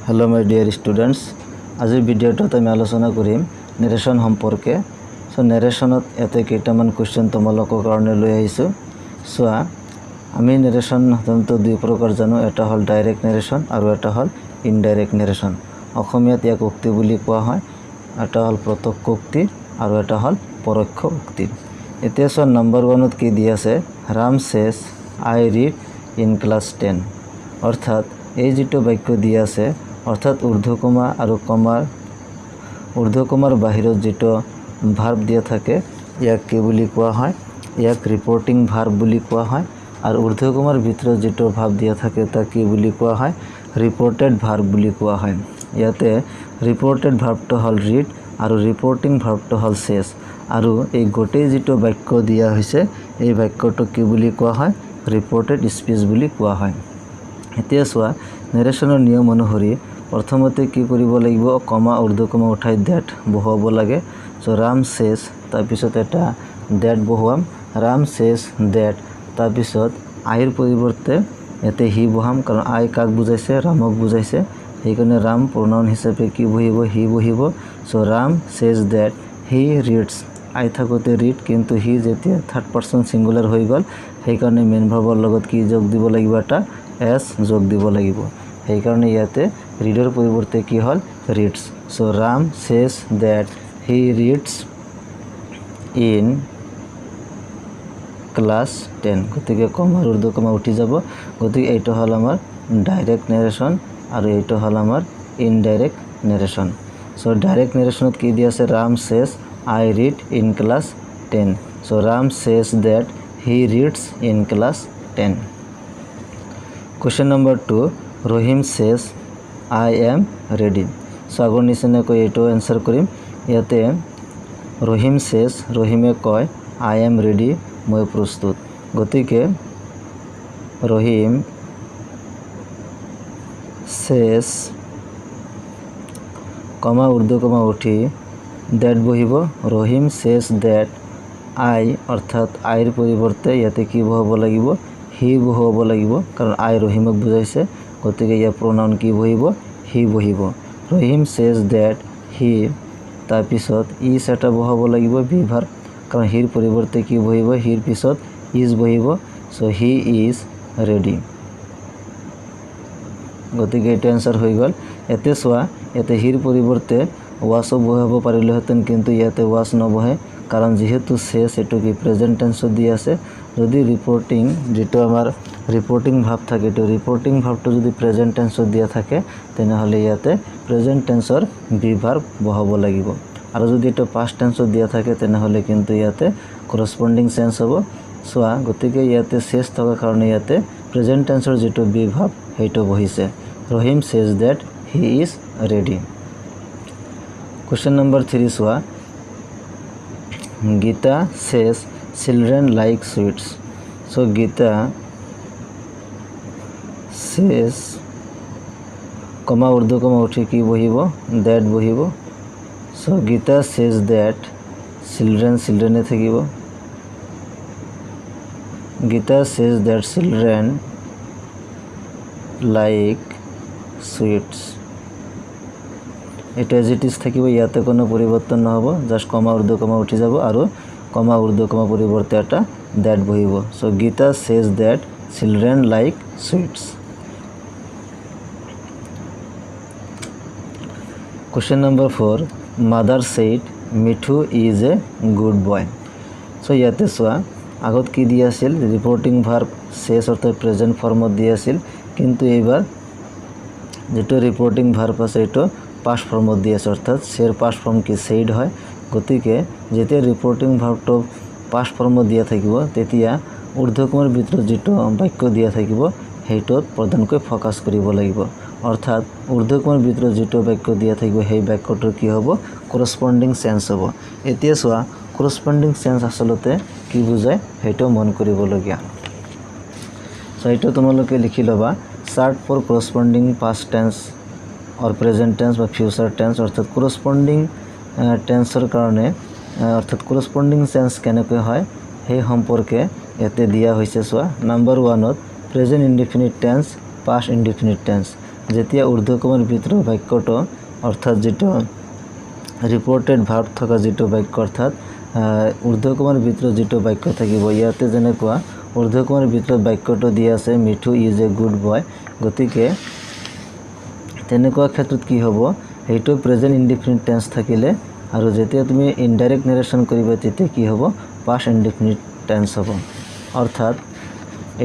hello my dear students आज भिडिओत आमी आलोचना करिम नेरेशन सम्पर्के सो नेरेशनत एते केइटामान क्वेश्चन तोमालोকৰ কাৰণে লৈ আহিছো সোৱা আমি नेरेशन সাধাৰণতে দুই প্ৰকাৰ জানো এটা হল ডাইৰেক্ট নেৰেশন আৰু এটা হল ইনডাইৰেক্ট নেৰেশন অসমীয়াত ইয়াক উক্তি বুলি কোৱা হয় এটা হল প্ৰত্যক্ষ উক্তি আৰু এটা হল পৰোক্ষ উক্তি এতিয়া সো নম্বৰ 1ত কি দি আছে Ram says I read in class 10 অৰ্থাৎ এই যেটো বাক্য দি আছে অৰ্থাৎ ঊৰ্ধ্বকমা আৰ ঊৰ্ধ্বকমাৰ বাহিৰত যেটো ভাৰ্ব দিয়া থাকে ইয়াক কি বুলি কোৱা হয় ইয়াক ৰিপোৰ্টিং ভাৰ্ব বুলি কোৱা হয় আৰ ঊৰ্ধ্বকমাৰ ভিতৰত যেটো ভাৰ্ব দিয়া থাকে তা কি বুলি কোৱা হয় ৰিপোৰ্টেড ভাৰ্ব বুলি কোৱা হয় ইয়াতে রিপোর্টেড ভার্বটো হল রিড আর রিপোর্টিং ভার্বটো হল সেজ আর এই গোটেই যেটো বাক্য দিয়া হৈছে এই বাক্যটো কি বুলি কোৱা হয় ৰিপোৰ্টেড স্পিচ বুলি কোৱা হয় এতিয়া সোৱা নেৰেশনৰ নিয়ম অনুসৰি প্ৰথমতে কি কৰিব লাগিব কমা ঊৰ্ধ্বকমা উঠাই দ্যাট বহাব লাগে সো ৰাম সেজ তাৰ পিছত এটা দ্যাট বহাম ৰাম সেজ দ্যাট তাৰ পিছত আইৰ পৰিৱৰ্তে এতে হি বহাম কাৰণ আই কাক বুজাইছে ৰামক বুজাইছে সেইকাৰণে ৰাম প্ৰনাউন হিচাপে কি বহিব হি বহিব so Ram says that he reads I থাকোতে ৰিড কিন্তু হি যেতিয়া থাৰ্ড পাৰসন সিঙ্গুলাৰ হৈ গল সেইকাৰণে মেইন ভাৰ্বৰ লগত কি যোগ দিব লাগিব এটা এস যোগ দিব লাগিব সেইকাৰণে ইয়াতে ৰিডৰ পৰিৱৰ্তে কি হল reads so Ram says that he reads in class 10 গতিকে কমা ঊৰ্ধ্বকমা উঠি যাব গতিকে এইটো হল আমাৰ ডাইৰেক্ট নেৰেশন আৰু এইটো হল আমাৰ ইনডাইৰেক্ট নেৰেশন সো ডাইৰেক্ট নেৰেশনত কি দি আছে Ram says I read in class 10 so Ram says that he reads in class 10 Question number 2 Rohim says I am ready so আগৰ নিচিনাকৈ এইটো এনসাৰ কৰিম ইয়াতে Rohim says ৰহিমে কয় I am ready মই প্ৰস্তুত গতিকে Rohim says কমা ঊৰ্ধ্বকমা উঠি that বহিব Rohim says that I অৰ্থাৎ আইৰ পৰিৱৰ্তে ইয়াতে কি বহাব লাগিব হি বহাব লাগিব কাৰণ আই ৰহিমক বুজাইছে গতিকে ইয়া প্ৰোনাউন কি বহিব হি বহিব ৰহিম সেজ দ্যাট হি তাৰ পিছত ইজ এটা বহাব লাগিব বি ভাৰ্ব কাৰণ হিৰ পৰিৱৰ্তে কি বহিব হিৰ পিছত ইজ বহিব সো হি ইজ ৰেডি গতিকে এটা আনসাৰ হৈ গল এতে সোৱা এতে হিৰ পৰিৱৰ্তে ওয়াসও বহাব পাৰিলেহেঁতেন কিন্তু ইয়াতে ওয়াস নবহে কাৰণ যেহেতু সেজ এটো কি প্রেজেন্ট টেন্সত দি আছে যদি রিপোর্টিং যেটো আমার রিপোর্টিং ভাব থাকে তো রিপোর্টিং ভাবটো যদি প্রেজেন্ট টেন্সত দিয়া থাকে তেনেহলে ইয়াতে প্রেজেন্ট টেন্সৰ বি ভাৰ্ব বহাব লাগিব আৰু যদি এটা পাস্ট টেন্সত দিয়া থাকে তেনেহলে কিন্তু ইয়াতে কৰসপন্ডিং সেন্স হ'ব সোৱা গতিকে ইয়াতে সেজ থকা কাৰণে ইয়াতে প্ৰেজেন্ট টেন্সৰ যেটো বি ভাব হেটো বহিছে ৰহিম সেজ that he is ready Question number 3 সোৱা Gita says children like sweets so Gita says কমা ঊৰ্ধ্বকমা উঠি কি বহিব that বহিব so Gita says that children এ থাকিব Gita says that children like sweets এটা as it is থাকিব ইয়াতে কোনো পরিবর্তন নহব জাস্ট কমা ঊর্ধ্বকমা উঠি যাব আৰু কমা ঊর্ধ্বকমা পরিবর্তে এটা দ্যাট বহিব so Gita says that children like sweets Question number 4 Mother said Mithu is a good boy so ইয়াতে সোৱা আগত কি দি আছিল ৰিপোৰ্টিং ভাৰ্ব সেজ অৰ্থাৎ প্ৰেজেন্ট ফৰ্মত দি আছিল কিন্তু এইবাৰ যেটো রিপোর্টিং ভার্ব আছে এটো পাস্ট ফর্মত দি আছে অর্থাৎ সের পাস্ট ফর্ম কি সেইড হয় গতিকে যেতিয়া রিপোর্টিং ভার্বটো পাস্ট ফর্মত দিয়া থাকিব তেতিয়া ঊৰ্ধ্বকমাৰ ভিতৰত যেটো বাক্য দিয়া থাকিব হেইটোত প্ৰধানকৈ ফোকাস কৰিব লাগিব অৰ্থাৎ ঊৰ্ধ্বকমাৰ ভিতৰত যেটো বাক্য দিয়া থাকিব সেই বাক্যটোৰ কি হ'ব কৰসপন্ডিং সেন্স হ'ব এতিয়া সোৱা কৰসপন্ডিং সেন্স আসলতে কি বুজায় হেটো মন কৰিবলগীয়া সো এইটো তোমালোকে লিখি লবা চাৰ্ট ফৰ কৰসপন্ডিং পাস্ট টেন্স और प्रेजेंट टेंस বা ফিউচাৰ টেন্স অৰ্থাৎ কৰসপন্ডিং টেন্সৰ কাৰণে অৰ্থাৎ কৰসপন্ডিং সেন্স কেনেকৈ হয় সেই সম্পৰ্কে এতে দিয়া হৈছে সোৱা নাম্বাৰ 1 ত present indefinite tense past indefinite tense যেতিয়া ঊৰ্ধ্বকমাৰ ভিতৰৰ বাক্যটো অৰ্থাৎ যেটো ৰিপৰ্টেড ভাৰ্ব থকা যেটো বাক্য অৰ্থাৎ ঊৰ্ধ্বকমাৰ ভিতৰত যেটো বাক্য থাকিব ইয়াতে যেনেকুৱা ঊৰ্ধ্বকমাৰ ভিতৰত বাক্যটো দিয়া আছে মিঠু ইজ এ গুড বয় গতিকে তেনেকুৱা ক্ষেত্ৰত কি হ'ব এইটো প্ৰেজেন্ট ইনডিফিনিট টেন্স থাকিলে আৰু যেতিয়া তুমি ইনডাইৰেক্ট নেৰেশ্যন কৰিবা তেতিয়া কি হ'ব পাষ্ট ইনডিফিনিট টেন্স হ'ব অৰ্থাৎ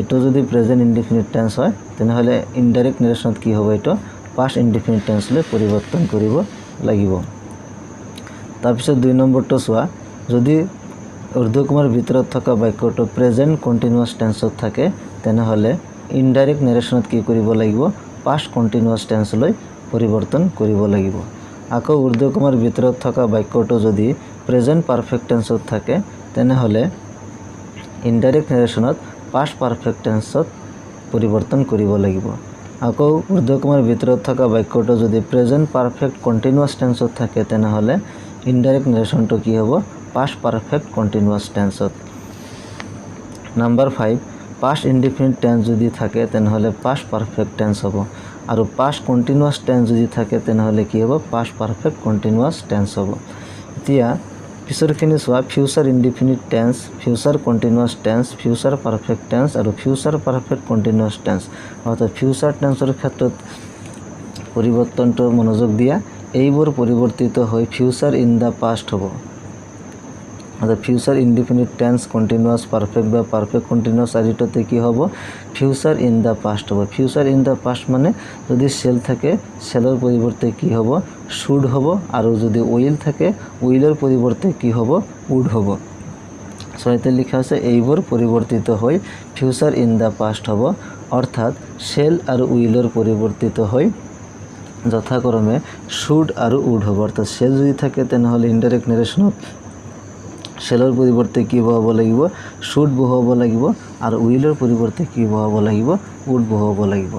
এটো যদি প্ৰেজেন্ট ইনডিফিনিট টেন্স হয় তেনেহলে ইনডাইৰেক্ট নেৰেশ্যনত কি হ'ব এটো পাষ্ট ইনডিফিনিট টেন্সলৈ পৰিৱৰ্তন কৰিব লাগিব তাৰপিছত 2 নম্বৰটো চোৱা যদি ঊৰ্ধ্বকমাৰ ভিতৰত থকা বাক্যটো প্ৰেজেন্ট কন্টিনিউয়াস টেন্সত থাকে তেনেহলে ইনডাইৰেক্ট নেৰেশ্যনত কি কৰিব লাগিব পাষ্ট কন্টিনিউয়াস টেন্সলৈ পৰিৱৰ্তন কৰিব লাগিব আকৌ ঊৰ্ধ্বকমাৰ ভিতৰত থকা বাক্যটো যদি প্ৰেজেন্ট পাৰফেক্ট টেন্সত থাকে তেনেহলে ইনডাইৰেক্ট নেৰেশ্যনত পাষ্ট পাৰফেক্ট টেন্সত পৰিৱৰ্তন কৰিব লাগিব আকৌ ঊৰ্ধ্বকমাৰ ভিতৰত থকা বাক্যটো যদি প্ৰেজেন্ট পাৰফেক্ট কন্টিনিউয়াস টেন্সত থাকে তেনেহলে ইনডাইৰেক্ট নেৰেশ্যনটো কি হ'ব পাষ্ট পাৰফেক্ট কন্টিনিউয়াস টেন্সত নাম্বাৰ 5 পাষ্ট ইনডিফিনিট টেন্স যদি থাকে তেনেহলে পাষ্ট পাৰফেক্ট টেন্স হ'ব আৰু পাষ্ট কন্টিনিউয়াস টেন্স যদি থাকে তেনেহলে কি হ'ব পাষ্ট পাৰফেক্ট কন্টিনিউয়াস টেন্স হ'ব এতিয়া পিছৰখিনি চোৱা future indefinite tense future continuous tense future perfect tense আৰু ফিউচাৰ পাৰফেক্ট কন্টিনিউয়াস টেন্স অৰ্থাৎ ফিউচাৰ টেন্সৰ ক্ষেত্ৰত পৰিৱৰ্তনটো মনোযোগ দিয়া এইবোৰ পৰিৱৰ্তিত হৈ ফিউচাৰ ইন দা পাষ্ট হ'ব অৰ্থাৎ future indefinite tense continuous perfect বা পাৰফেক্ট কন্টিনিউয়াস আদিটোতে কি হ'ব ফিউচাৰ ইন দা পাষ্ট হ'ব ফিউচাৰ ইন দা পাষ্ট মানে যদি সেল থাকে সেলৰ পৰিৱৰ্তে কি হ'ব শুড হ'ব আৰু যদি উইল থাকে উইলৰ পৰিৱৰ্তে কি হ'ব উড হ'ব সৈতে লিখা আছে এইবোৰ পৰিৱৰ্তিত হৈ ফিউচাৰ ইন দা পাষ্ট হ'ব অৰ্থাৎ সেল আৰু উইলৰ পৰিৱৰ্তিত হৈ যথাক্ৰমে শুড আৰু উড হ'ব অৰ্থাৎ সেল যদি থাকে তেনেহলে ইনডাইৰেক্ট নেৰেশ্যনত সেলৰ পৰিৱৰ্তে কি হ'ব লাগিব শুড বহাব লাগিব আৰু উইলৰ পৰিৱৰ্তে কি বহাব লাগিব উড বহাব লাগিব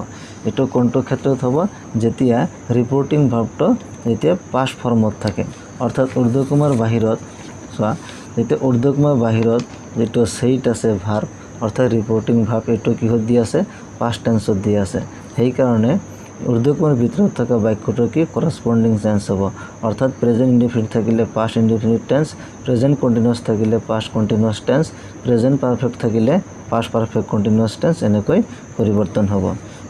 এটো কোনটো ক্ষেত্ৰত হ'ব যেতিয়া ৰিপৰ্টিং ভাৰ্বটো যেতিয়া পাষ্ট ফৰ্মত থাকে অৰ্থাৎ ঊৰ্ধ্বকমাৰ বাহিৰত চোৱা যেতিয়া ঊৰ্ধ্বকমাৰ বাহিৰত যেটো সেইট আছে ভাৰ্ব অৰ্থাৎ ৰিপৰ্টিং ভাৰ্ব এটো কিহত দি আছে পাষ্ট টেন্সত দি আছে সেই কাৰণে ঊৰ্ধ্বকমাৰ ভিতৰত থকা বাক্যটো কি কৰসপন্ডিং টেন্স হ'ব অৰ্থাৎ প্ৰেজেন্ট ইনডিফিনিট থাকিলে past indefinite tense present continuous থাকিলে past continuous tense present perfect থাকিলে পাষ্ট পাৰফেক্ট কন্টিনিউয়াস টেন্স এনেকৈ পৰিৱৰ্তন হ'ব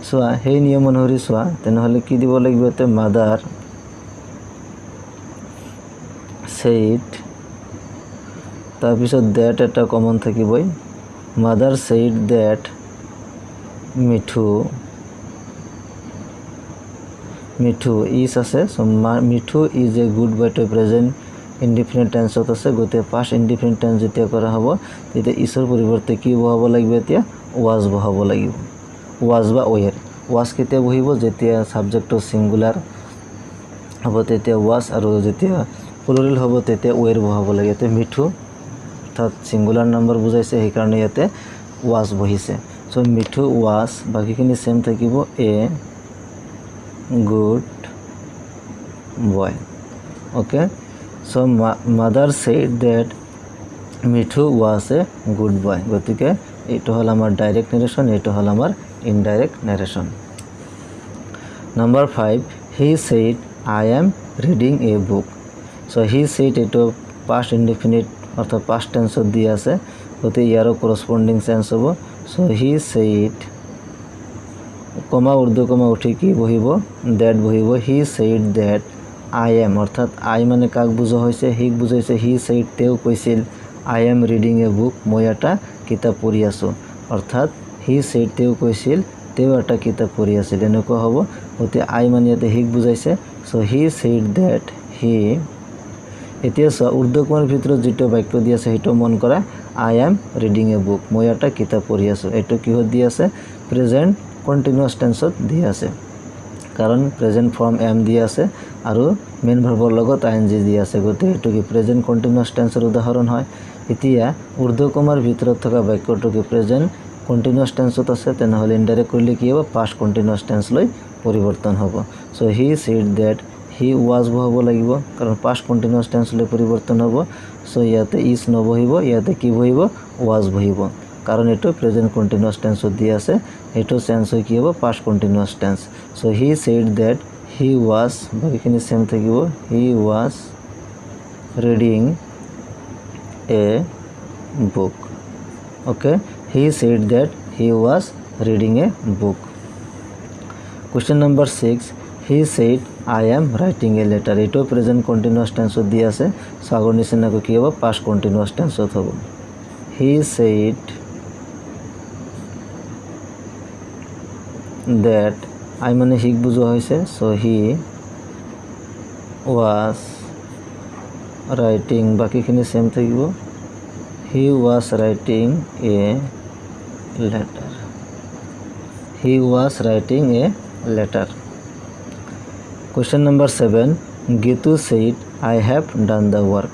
চোৱা সেই নিয়ম অনুসৰি চোৱা তেনেহলে কি দিব লাগিব তে মাদাৰ সেইট তাৰপিছত দ্যাট এটা কমন থাকিবই mother said that Mithu is আছে so Mithu is a good boy to present indefinite টেন্সত আছে গতে পাষ্ট ইনডিফিনিট টেন্স যেতিয়া কৰা হ'ব তেতিয়া ইছৰ পৰিৱৰ্তে কি বহাব লাগিব এতিয়া ওয়াজ বহাব লাগিব ওয়াজ বা ওয়াৰ ওয়াজ কেতিয়া বহিব যেতিয়া সাবজেক্টটো সিঙ্গুলাৰ হ'ব তেতিয়া ওয়াজ আৰু যেতিয়া প্লুৰাল হ'ব তেতিয়া ওয়াৰ বহাব লাগে তে মিঠু অৰ্থাৎ সিঙ্গুলাৰ নাম্বাৰ বুজাইছে সেই কাৰণে ইয়াতে ওয়াজ বহিছে সো মিঠু ওয়াজ বাকিখিনি সেম থাকিব এ good boy okay so mother said that Mithu was a good boy গতিকে এটো হল আমার ডাইরেক্ট নেরেশন এটো হল আমার indirect narration number 5 he said I am reading a book so he said এটো past indefinite অর্থাৎ past tense দি আছে গতে ইয়ারও corresponding tense হ'ব so he said কমা উর্দু কমা উঠি কি বহিব দ্যাট বহিব he said that I am অর্থাৎ আই মানে কাক বুজা হয়েছে হিক বুজাইছে হি সেইড তেও কৈছিল I am reading a book মই এটা কিতাপ পঢ়ি আছো অর্থাৎ হি সেইড তেও কৈছিল তেও এটা কিতাপ পঢ়ি আছিল এনেকুৱা হ'ব অতি আই মানে ইয়াতে হিক বুজাইছে so he said that he এতিয়া উৰ্দুকমাৰ ভিতৰত যেটো বাক্য দি আছে হেটো মন কৰা I am reading a book মই এটা কিতাপ পঢ়ি আছো এটো কিহত দি আছে প্রেজেন্ট কন্টিনিউয়াস টেন্সত দি আছে কাৰণ প্ৰেজেন্ট ফৰ্ম এম দি আছে আৰু মেইন ভাৰ্বৰ লগত আইএনজি দি আছে গতে এটো কি প্ৰেজেন্ট কন্টিনিউয়াস টেন্সৰ উদাহৰণ হয় এতিয়া ঊৰ্ধ্বকমাৰ ভিতৰত থকা বাক্যটো কি প্ৰেজেন্ট কন্টিনিউয়াস টেন্সত আছে তেনেহলে ইনডাইৰেক্ট কৰিলে কি হ'ব পাষ্ট কন্টিনিউয়াস টেন্সলৈ পৰিৱৰ্তন হ'ব so he said that he was বহাব লাগিব কাৰণ পাষ্ট কন্টিনিউয়াস টেন্সলৈ পৰিৱৰ্তন হ'ব সো ইয়াতে ইজ নবহিব ইয়াতে কি বহিব ওয়াজ বহিব কাৰণ এইটো প্ৰেজেণ্ট কণ্টিনিউৱাছ টেন্সত দি আছে এইটো চেঞ্জ হৈ কি হ'ব past continuous tense so' he said that he was বাকীখিনি চেম থাকিব he was reading a book okay he said that he was reading a book question number 6 he said I am writing a letter eto present continuous tense di ase so agor nisina ko ki hobo past continuous tense hobo he said that I mane hik bujo hoise so he was writing baki khini same thakibo he was writing a letter he was writing a letter question number 7 Gitu said I have done the work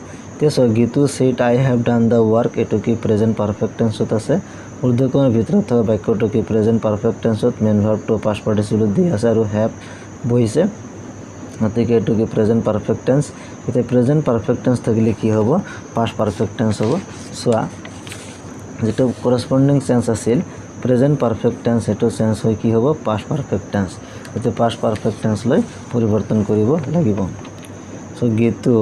so Gitu said I have done the work eto ki present perfect tense hot ase urdhokon bhitor thaka bakyo to ki present perfect tense hot main verb to past participle di ase aru have boise গতিকে এটো কি present perfect tense এটা present perfect tense থাকলে কি হবে past perfect tense হবে সোয়া যেটা corresponding sense আছিল প্রেজেন্ট পারফেক্ট টেন্স এটো সেন্স হয় কি হবে পাস্ট পারফেক্ট টেন্স এতে পাস্ট পারফেক্ট টেন্স লৈ পরিবর্তন কৰিব লাগিব so Geetu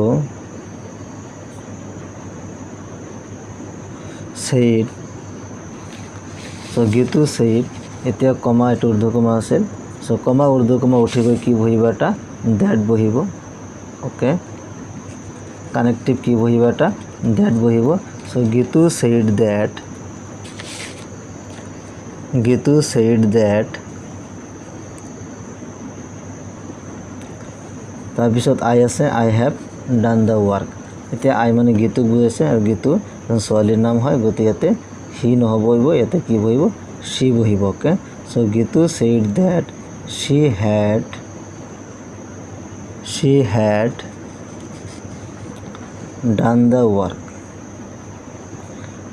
said so Gitu said এতিয়া কমা এটো ঊর্ধ্ব কমা আছিল সো কমা ঊর্ধ্ব কমা উঠি গৈ কি বহিবাটা that বহিব ওকে কানেক্টিভ কি বহিবাটা that বহিব সো Gitu said that তাৰপিছত I আছে I have done the work এতিয়া I মানে গীতুক বুজাইছে আৰু গীতু ছোৱালীৰ নাম হয় গতি ইয়াতে হি নহবইব ইয়াতে কি বহিব she বহিব okay so Gitu said that she had done the work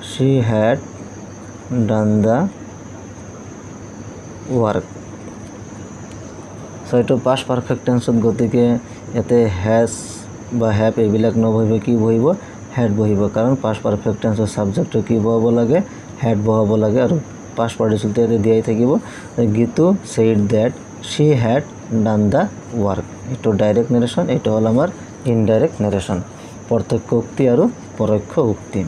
she had done the work so eto past perfect tense ot gotike ete has ba have ebilak nobhibe ki bohibo had bohibo karon past perfect tense or subject ki bohabo lage had bohabo lage aru past participle te ete diai thakibo Gitu said that she had done the work eto direct narration eto hol amar indirect narration প্রত্যক্ষ উক্তি আৰু পরোক্ষ উক্তি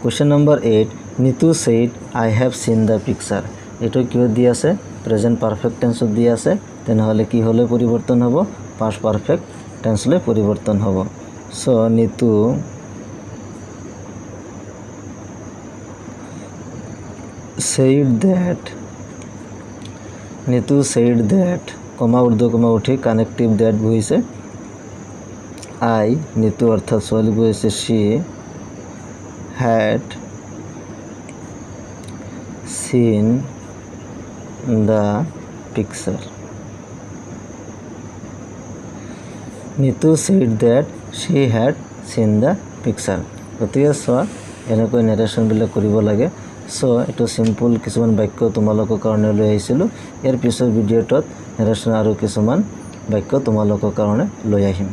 question number 8 Nitu said I have seen the picture এটো কি দি আছে present perfect tense দি আছে তেনেহলে কি হলে পরিবর্তন হবে পাস্ট পারফেক্ট টেন্স লৈ পরিবর্তন হবে সো Nitu said that কমা ঊর্ধ্ব কমা উঠি কানেক্টিভ দ্যাট বহিছে I Nitu অর্থাৎ ছোৱালী বহিছে she had seen the picture Nitu said that she had seen the picture গতিকে চোৱা এনেকৈ নেৰেশ্যন বিলাক কৰিব লাগে সো এটো সিম্পল কিছুমান বাক্য তোমালোকৰ কাৰণে লৈ আহিছিলো ইয়াৰ পিছৰ ভিডিঅ'টোত নেৰেশ্যন আৰু কিছুমান বাক্য তোমালোকৰ কাৰণে লৈ আহিম